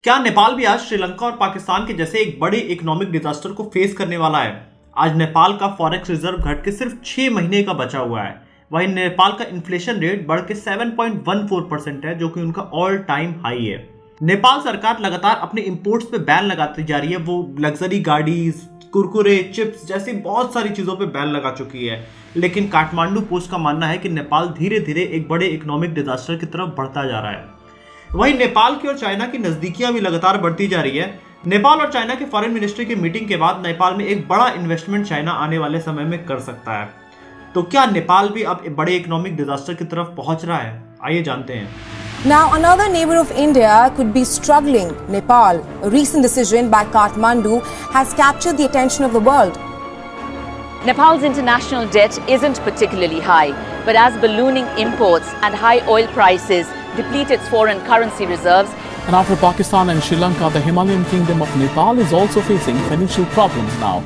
क्या नेपाल भी आज श्रीलंका और पाकिस्तान के जैसे एक बड़े इकोनॉमिक डिजास्टर को फेस करने वाला है? आज नेपाल का फॉरेक्स रिजर्व घट के सिर्फ 6 महीने का बचा हुआ है। वहीं नेपाल का इन्फ्लेशन रेट बढ़ के 7.14% है, जो कि उनका ऑल टाइम हाई है। नेपाल सरकार लगातार अपने इंपोर्ट्स पे बैन लगाती जा रही है। वो लग्जरी गाड़ीज, कुरकुरे, चिप्स जैसी बहुत सारी चीजों पे बैन लगा चुकी है। लेकिन काठमांडू पोस्ट का मानना है कि नेपाल धीरे धीरे एक बड़े इकोनॉमिक डिजास्टर की तरफ बढ़ता जा रहा है। वहीं नेपाल की और चाइना की नजदीकियां भी लगातार बढ़ती जा रही है। नेपाल और चाइना के फॉरेन मिनिस्ट्री की मीटिंग के बाद नेपाल में एक बड़ा इन्वेस्टमेंट चाइना आने वाले समय में कर सकता है। तो क्या नेपाल भी अब बड़े इकोनॉमिक डिजास्टर की तरफ पहुंच रहा है? आइए जानते हैं। Now, another neighbor of India could be struggling, Nepal. A recent decision by Kathmandu has captured the attention of the world. Nepal's international debt isn't particularly high, but as ballooning imports and high oil prices deplete its foreign currency reserves. And after Pakistan and Sri Lanka, the Himalayan kingdom of Nepal is also facing financial problems now.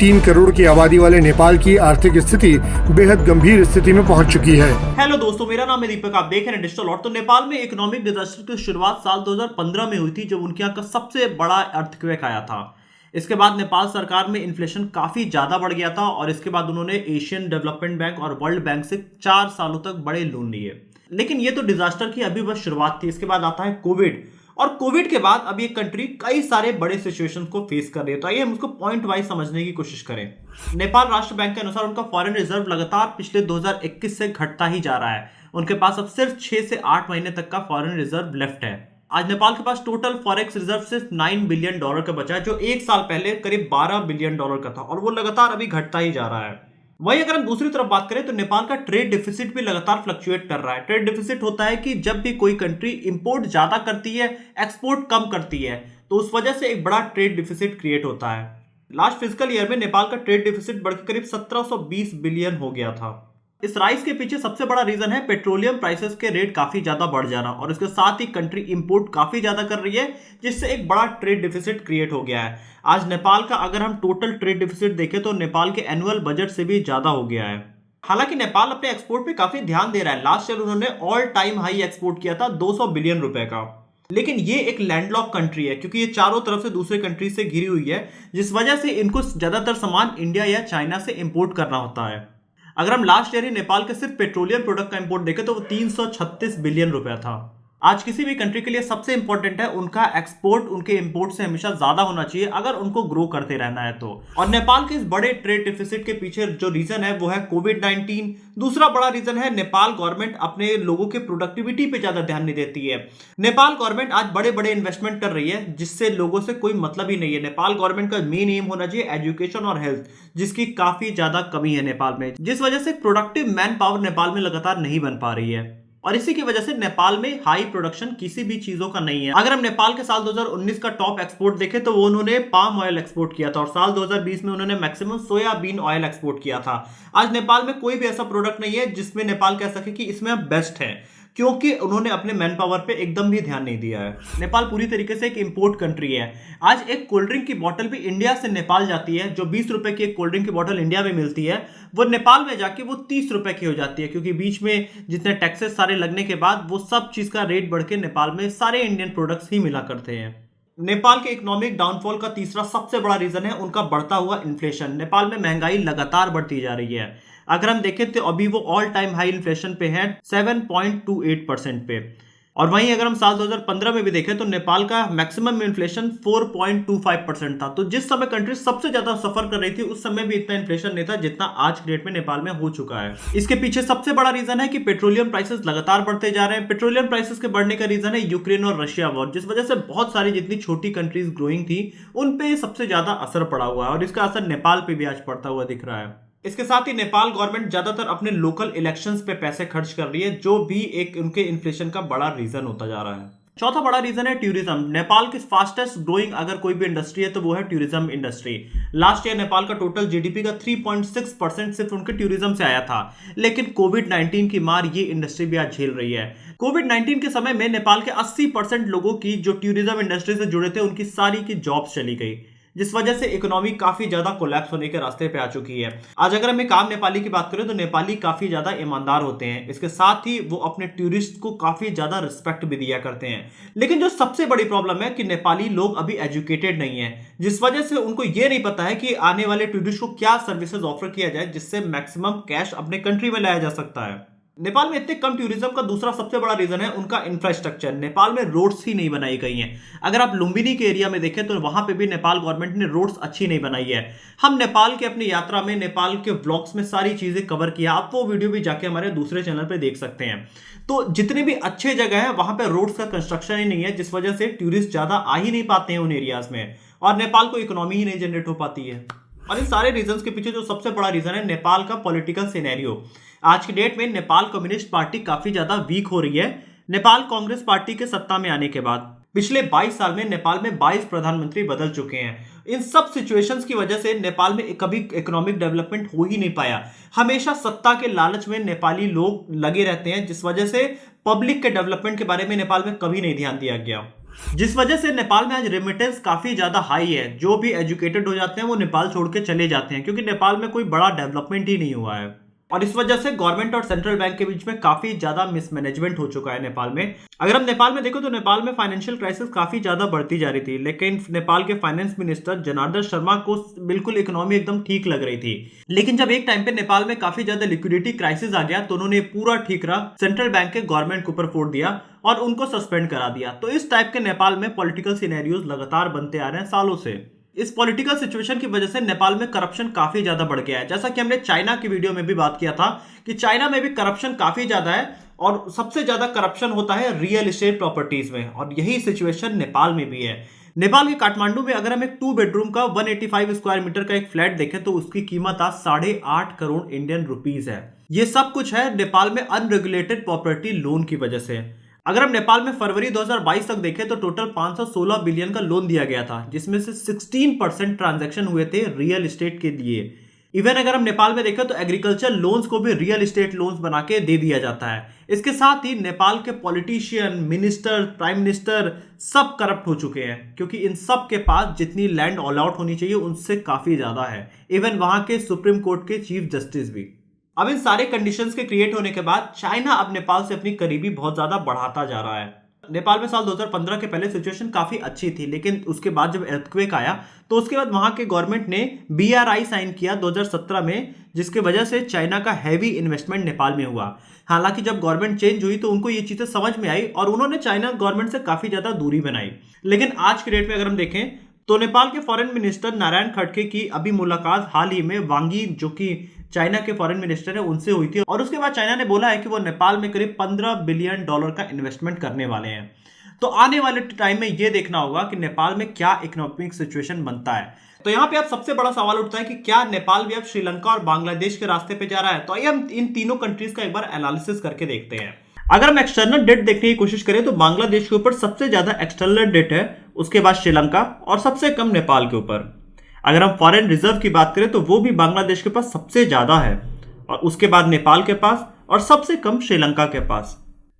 3 crore की आबादी वाले नेपाल की आर्थिक स्थिति बेहद गंभीर स्थिति में पहुंच चुकी है। हेलो दोस्तों, मेरा नाम है दीपक, आप देख रहे हैं डिजिटल। और तो नेपाल में इकोनॉमिक डिजास्टर की शुरुआत साल 2015 में हुई थी, जब उनके यहाँ का सबसे बड़ा अर्थक्वेक आया था। इसके बाद नेपाल सरकार में इन्फ्लेशन काफी ज्यादा बढ़ गया था और इसके बाद उन्होंने एशियन डेवलपमेंट बैंक और वर्ल्ड बैंक से 4 सालों तक बड़े लोन लिए। लेकिन ये तो डिजास्टर की अभी बस शुरुआत थी। इसके बाद आता है कोविड, और कोविड के बाद अब ये कंट्री कई सारे बड़े सिचुएशन को फेस कर रही है। तो आइए हम उसको पॉइंट वाइज समझने की कोशिश करें। नेपाल राष्ट्र बैंक के अनुसार उनका फॉरेन रिजर्व लगातार पिछले 2021 से घटता ही जा रहा है। उनके पास अब सिर्फ 6 से 8 महीने तक का फॉरेन रिजर्व लेफ्ट है। आज नेपाल के पास टोटल फॉरेक्स रिजर्व सिर्फ $9 बिलियन का बचा है, जो एक साल पहले करीब $12 बिलियन का था, और वो लगातार अभी घटता ही जा रहा है। वहीं अगर हम दूसरी तरफ बात करें तो नेपाल का ट्रेड डिफिसिट भी लगातार फ्लक्चुएट कर रहा है। ट्रेड डिफिसिट होता है कि जब भी कोई कंट्री इंपोर्ट ज्यादा करती है, एक्सपोर्ट कम करती है, तो उस वजह से एक बड़ा ट्रेड डिफिसिट क्रिएट होता है। लास्ट फिजिकल ईयर में नेपाल का ट्रेड डिफिसिट बढ़कर करीब 1720 बिलियन हो गया था। इस राइज के पीछे सबसे बड़ा रीजन है पेट्रोलियम प्राइसेस के रेट काफी ज्यादा बढ़ जाना, और इसके साथ ही कंट्री इंपोर्ट काफी ज्यादा कर रही है, जिससे एक बड़ा ट्रेड डिफिसिट क्रिएट हो गया है। आज नेपाल का अगर हम टोटल ट्रेड डिफिसिट देखें तो नेपाल के एनुअल बजट से भी ज्यादा हो गया है। हालांकि नेपाल अपने एक्सपोर्ट पे काफी ध्यान दे रहा है। लास्ट ईयर उन्होंने ऑल टाइम हाई एक्सपोर्ट किया था 200 बिलियन रुपए का। लेकिन ये एक लैंडलॉक कंट्री है, क्योंकि ये चारों तरफ से दूसरे कंट्री से घिरी हुई है, जिस वजह से इनको ज्यादातर सामान इंडिया या चाइना से इंपोर्ट करना होता है। अगर हम लास्ट ईयर ही नेपाल के सिर्फ पेट्रोलियम प्रोडक्ट का इंपोर्ट देखें तो वो 336 बिलियन रुपया था। आज किसी भी कंट्री के लिए सबसे इंपॉर्टेंट है उनका एक्सपोर्ट उनके इंपोर्ट से हमेशा ज्यादा होना चाहिए, अगर उनको ग्रो करते रहना है तो। और नेपाल के इस बड़े ट्रेड डिफिसिट के पीछे जो रीजन है वो है कोविड-19। दूसरा बड़ा रीजन है नेपाल गवर्नमेंट अपने लोगों के प्रोडक्टिविटी पे ज्यादा ध्यान नहीं देती है। नेपाल गवर्नमेंट आज बड़े बड़े इन्वेस्टमेंट कर रही है, जिससे लोगों से कोई मतलब ही नहीं है। नेपाल गवर्नमेंट का मेन एम होना चाहिए एजुकेशन और हेल्थ, जिसकी काफी ज्यादा कमी है नेपाल में, जिस वजह से प्रोडक्टिव मैन पावर नेपाल में लगातार नहीं बन पा रही है। और इसी की वजह से नेपाल में हाई प्रोडक्शन किसी भी चीजों का नहीं है। अगर हम नेपाल के साल 2019 का टॉप एक्सपोर्ट देखें तो वो उन्होंने पाम ऑयल एक्सपोर्ट किया था, और साल 2020 में उन्होंने मैक्सिमम सोयाबीन ऑयल एक्सपोर्ट किया था। आज नेपाल में कोई भी ऐसा प्रोडक्ट नहीं है जिसमें नेपाल कह सके कि इसमें अब बेस्ट है, क्योंकि उन्होंने अपने मैन पावर पे एकदम भी ध्यान नहीं दिया है। नेपाल पूरी तरीके से एक इंपोर्ट कंट्री है। आज एक कोल्ड ड्रिंक की बोतल भी इंडिया से नेपाल जाती है। जो 20 रुपए की एक कोल्ड ड्रिंक की बोतल इंडिया में मिलती है, वो नेपाल में जाके वो 30 रुपए की हो जाती है, क्योंकि बीच में जितने टैक्सेस सारे लगने के बाद वो सब चीज का रेट बढ़ के नेपाल में सारे इंडियन प्रोडक्ट्स ही मिला करते हैं। नेपाल के इकोनॉमिक डाउनफॉल का तीसरा सबसे बड़ा रीजन है उनका बढ़ता हुआ इन्फ्लेशन। नेपाल में महंगाई लगातार बढ़ती जा रही है। अगर हम देखें तो अभी वो ऑल टाइम हाई इन्फ्लेशन पे है 7.28% पे। और वहीं अगर हम साल 2015 में भी देखें तो नेपाल का मैक्सिमम इन्फ्लेशन 4.25% था। तो जिस समय कंट्री सबसे ज्यादा सफर कर रही थी, उस समय भी इतना इन्फ्लेशन नहीं था जितना आज की डेट में नेपाल में हो चुका है। इसके पीछे सबसे बड़ा रीजन है कि पेट्रोलियम प्राइसेस लगातार बढ़ते जा रहे हैं। पेट्रोलियम प्राइसेस के बढ़ने का रीजन है यूक्रेन और रशिया वॉर, जिस वजह से बहुत सारी जितनी छोटी कंट्रीज ग्रोइंग थी उन पे सबसे ज्यादा असर पड़ा हुआ है, और इसका असर नेपाल पे भी आज पड़ता हुआ दिख रहा है। इसके साथ ही नेपाल गवर्नमेंट ज्यादातर अपने लोकल इलेक्शंस पे पैसे खर्च कर रही है, जो भी एक उनके इन्फ्लेशन का बड़ा रीजन होता जा रहा है। चौथा बड़ा रीजन है टूरिज्म। नेपाल की फास्टेस्ट ग्रोइंग अगर कोई भी इंडस्ट्री है तो वो है tourism industry. Last year Nepal का टोटल जीडीपी का 3.6% सिर्फ उनके टूरिज्म से आया था। लेकिन कोविड-19 की मार ये इंडस्ट्री भी आज झेल रही है। कोविड-19 के समय में नेपाल के 80% लोगों की जो टूरिज्म इंडस्ट्री से जुड़े थे, उनकी सारी की जॉब्स चली गई, जिस वजह से इकोनॉमी काफी ज्यादा कोलैप्स होने के रास्ते पे आ चुकी है। आज अगर हम एक आम नेपाली की बात करें तो नेपाली काफी ज्यादा ईमानदार होते हैं, इसके साथ ही वो अपने टूरिस्ट को काफी ज्यादा रिस्पेक्ट भी दिया करते हैं। लेकिन जो सबसे बड़ी प्रॉब्लम है कि नेपाली लोग अभी एजुकेटेड नहीं है, जिस वजह से उनको ये नहीं पता है कि आने वाले टूरिस्ट को क्या सर्विसेज ऑफर किया जाए जिससे मैक्सिमम कैश अपने कंट्री में लाया जा सकता है। नेपाल में इतने कम टूरिज्म का दूसरा सबसे बड़ा रीजन है उनका इंफ्रास्ट्रक्चर। नेपाल में रोड्स ही नहीं बनाई गई हैं। अगर आप लुम्बिनी के एरिया में देखें तो वहां पे भी नेपाल गवर्नमेंट ने रोड्स अच्छी नहीं बनाई है। हम नेपाल के अपनी यात्रा में नेपाल के व्लॉग्स में सारी चीजें कवर किया, आप वो वीडियो भी जाके हमारे दूसरे चैनल पे देख सकते हैं। तो जितने भी अच्छे जगह है वहां पर रोड्स का कंस्ट्रक्शन ही नहीं है, जिस वजह से टूरिस्ट ज्यादा आ ही नहीं पाते हैं उन एरियाज में, और नेपाल को इकोनॉमी ही नहीं जनरेट हो पाती है। और इन सारे रीजंस के पीछे जो सबसे बड़ा रीजन है नेपाल का पॉलिटिकल सिनेरियो। आज की डेट में नेपाल कम्युनिस्ट पार्टी काफी ज्यादा वीक हो रही है। नेपाल कांग्रेस पार्टी के सत्ता में आने के बाद पिछले 22 साल में नेपाल में 22 प्रधानमंत्री बदल चुके हैं। इन सब सिचुएशंस की वजह से नेपाल में कभी इकोनॉमिक डेवलपमेंट हो ही नहीं पाया। हमेशा सत्ता के लालच में नेपाली लोग लगे रहते हैं, जिस वजह से पब्लिक के डेवलपमेंट के बारे में नेपाल में कभी नहीं ध्यान दिया गया, जिस वजह से नेपाल में आज रेमिटेंस काफी ज्यादा हाई है। जो भी एजुकेटेड हो जाते हैं वो नेपाल छोड़ के चले जाते हैं, क्योंकि नेपाल में कोई बड़ा डेवलपमेंट ही नहीं हुआ है। और इस वजह से गवर्नमेंट और सेंट्रल बैंक के बीच में काफी ज्यादा मिसमैनेजमेंट हो चुका है नेपाल में। अगर हम नेपाल में देखो तो नेपाल में फाइनेंशियल क्राइसिस काफी ज्यादा बढ़ती जा रही थी, लेकिन नेपाल के फाइनेंस मिनिस्टर जनार्दन शर्मा को बिल्कुल इकोनॉमी एकदम ठीक लग रही थी। लेकिन जब एक टाइम पे नेपाल में काफी ज्यादा लिक्विडिटी क्राइसिस आ गया तो उन्होंने पूरा ठीकरा सेंट्रल बैंक के गवर्नमेंट के ऊपर फोड़ दिया और उनको सस्पेंड करा दिया। तो इस टाइप के नेपाल में पॉलिटिकल सिनेरियोज लगातार बनते आ रहे हैं सालों से। इस पॉलिटिकल सिचुएशन की वजह से नेपाल में करप्शन काफी ज्यादा बढ़ गया है। जैसा कि हमने चाइना की वीडियो में भी बात किया था कि चाइना में भी करप्शन काफी ज्यादा है, और सबसे ज्यादा करप्शन होता है रियल एस्टेट प्रॉपर्टीज में, और यही सिचुएशन नेपाल में भी है। नेपाल के काठमांडू में अगर हम एक 2 बेडरूम का 185 स्क्वायर मीटर का एक फ्लैट देखें तो उसकी कीमत आज 8.5 करोड़ इंडियन रुपीज है। ये सब कुछ है नेपाल में अनरेगुलेटेड प्रॉपर्टी लोन की वजह से। अगर हम नेपाल में फरवरी 2022 तक देखें तो टोटल 516 बिलियन का लोन दिया गया था, जिसमें से 16% ट्रांजैक्शन हुए थे रियल एस्टेट के लिए। इवन अगर हम नेपाल में देखें तो एग्रीकल्चर लोन्स को भी रियल एस्टेट लोन्स बना के दे दिया जाता है। इसके साथ ही नेपाल के पॉलिटिशियन, मिनिस्टर, प्राइम मिनिस्टर सब करप्ट हो चुके हैं, क्योंकि इन सब के पास जितनी लैंड ऑल आउट होनी चाहिए उनसे काफी ज्यादा है। इवन वहां के सुप्रीम कोर्ट के चीफ जस्टिस भी। अब इन सारे कंडीशंस के क्रिएट होने के बाद चाइना अब नेपाल से अपनी करीबी बहुत ज्यादा बढ़ाता जा रहा है। नेपाल में साल 2015 के पहले सिचुएशन काफी अच्छी थी, लेकिन उसके बाद जब अर्थक्वेक आया तो उसके बाद वहां के गवर्नमेंट ने BRI साइन किया 2017 में, जिसकी वजह से चाइना का हैवी इन्वेस्टमेंट नेपाल में हुआ। हालांकि जब गवर्नमेंट चेंज हुई तो उनको ये चीजें समझ में आई और उन्होंने चाइना गवर्नमेंट से काफी ज्यादा दूरी बनाई। लेकिन आज के डेट में अगर हम देखें तो नेपाल के फॉरेन मिनिस्टर नारायण खड़गे की अभी मुलाकात हाल ही में वांग यी, जो कि चाइना के फॉरेन मिनिस्टर है, उनसे हुई थी, और उसके बाद चाइना ने बोला है कि वो नेपाल में करीब $15 बिलियन का इन्वेस्टमेंट करने वाले हैं। तो आने वाले टाइम में ये देखना होगा कि नेपाल में क्या इकोनॉमिक सिचुएशन बनता है। तो यहाँ पे अब सबसे बड़ा सवाल उठता है कि क्या नेपाल भी अब श्रीलंका और बांग्लादेश के रास्ते पे जा रहा है। तो आइए हम इन तीनों कंट्रीज का एक बार एनालिसिस करके देखते हैं। अगर हम एक्सटर्नल डेट देखने की कोशिश करें तो बांग्लादेश के ऊपर सबसे ज्यादा एक्सटर्नल डेट है, उसके बाद श्रीलंका और सबसे कम नेपाल के ऊपर। अगर हम फॉरेन रिजर्व की बात करें तो वो भी बांग्लादेश के पास सबसे ज्यादा है, और उसके बाद नेपाल के पास, और सबसे कम श्रीलंका के पास।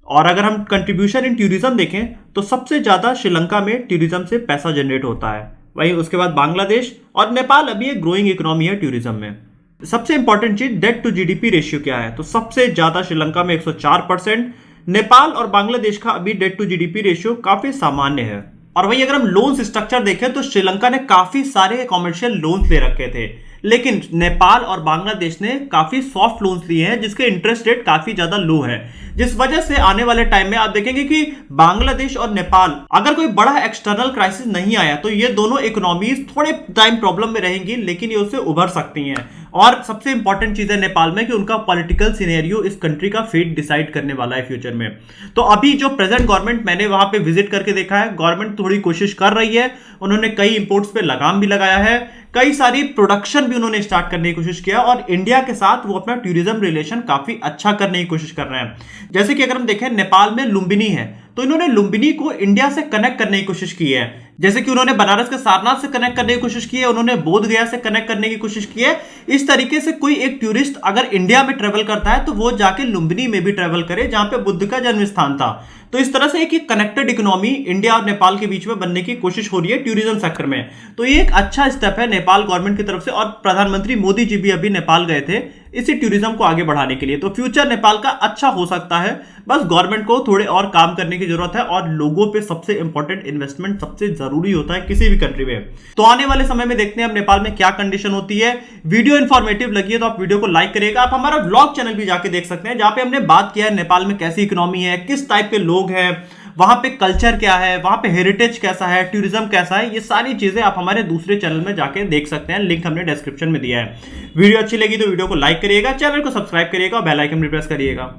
और अगर हम कंट्रीब्यूशन इन टूरिज्म देखें तो सबसे ज्यादा श्रीलंका में टूरिज्म से पैसा जनरेट होता है, वहीं उसके बाद बांग्लादेश, और नेपाल अभी एक ग्रोइंग इकोनॉमी है टूरिज्म में। सबसे इंपॉर्टेंट चीज डेट टू GDP रेशियो क्या है, तो सबसे ज्यादा श्रीलंका में 104%, नेपाल और बांग्लादेश का अभी डेट टू GDP रेशियो काफी सामान्य है। और वहीं अगर हम लोन्स स्ट्रक्चर देखें तो श्रीलंका ने काफी सारे कॉमर्शियल लोन्स ले रखे थे, लेकिन नेपाल और बांग्लादेश ने काफी सॉफ्ट लोन्स लिए हैं जिसके इंटरेस्ट रेट काफी ज्यादा लो है, जिस वजह से आने वाले टाइम में आप देखेंगे कि बांग्लादेश और नेपाल अगर कोई बड़ा एक्सटर्नल क्राइसिस नहीं आया तो ये दोनों इकोनॉमीज थोड़े टाइम प्रॉब्लम में रहेंगी, लेकिन ये उससे उभर सकती हैं। और सबसे इंपॉर्टेंट चीज है नेपाल में कि उनका पॉलिटिकल सिनेरियो इस कंट्री का फेट डिसाइड करने वाला है फ्यूचर में। तो अभी जो प्रेजेंट गवर्नमेंट, मैंने वहां पे विजिट करके देखा है, गवर्नमेंट थोड़ी कोशिश कर रही है। उन्होंने कई इंपोर्ट्स पे लगाम भी लगाया है, कई सारी प्रोडक्शन भी उन्होंने स्टार्ट करने की कोशिश किया, और इंडिया के साथ वो अपना टूरिज्म रिलेशन काफी अच्छा करने की कोशिश कर रहे हैं। जैसे कि अगर हम देखें नेपाल में लुम्बिनी है, तो इन्होंने लुम्बिनी को इंडिया से कनेक्ट करने की कोशिश की है। जैसे कि उन्होंने बनारस के सारनाथ से कनेक्ट करने की कोशिश की है, उन्होंने बोध गया से कनेक्ट करने की कोशिश की है। इस तरीके से कोई एक टूरिस्ट अगर इंडिया में ट्रेवल करता है तो वो जाके लुम्बिनी में भी ट्रेवल करे, जहां पे बुद्ध का जन्म स्थान था। तो इस तरह से एक कनेक्टेड इकोनॉमी इंडिया और नेपाल के बीच में बनने की कोशिश हो रही है टूरिज्म सेक्टर में। तो ये एक अच्छा स्टेप है नेपाल गवर्नमेंट की तरफ से, और प्रधानमंत्री मोदी जी भी अभी नेपाल गए थे इसी टूरिज्म को आगे बढ़ाने के लिए। तो फ्यूचर नेपाल का अच्छा हो सकता है, बस गवर्नमेंट को थोड़े और काम करने की जरूरत है, और लोगों पे सबसे इंपॉर्टेंट इन्वेस्टमेंट सबसे जरूरी होता है किसी भी कंट्री में। तो आने वाले समय में देखते हैं अब नेपाल में क्या कंडीशन होती है। वीडियो इंफॉर्मेटिव लगी है तो आप वीडियो को लाइक करिएगा। आप हमारा व्लॉग चैनल भी जाके देख सकते हैं, जहां पे हमने बात किया है नेपाल में कैसी इकोनॉमी है, किस टाइप के लोग हैं, वहां पे कल्चर क्या है, वहां पे हेरिटेज कैसा है, टूरिज्म कैसा है, ये सारी चीजें आप हमारे दूसरे चैनल में जाके देख सकते हैं। लिंक हमने डिस्क्रिप्शन में दिया है। वीडियो अच्छी लगी तो वीडियो को लाइक करिएगा, चैनल को सब्सक्राइब करिएगा और बेल आइकन भी प्रेस करिएगा।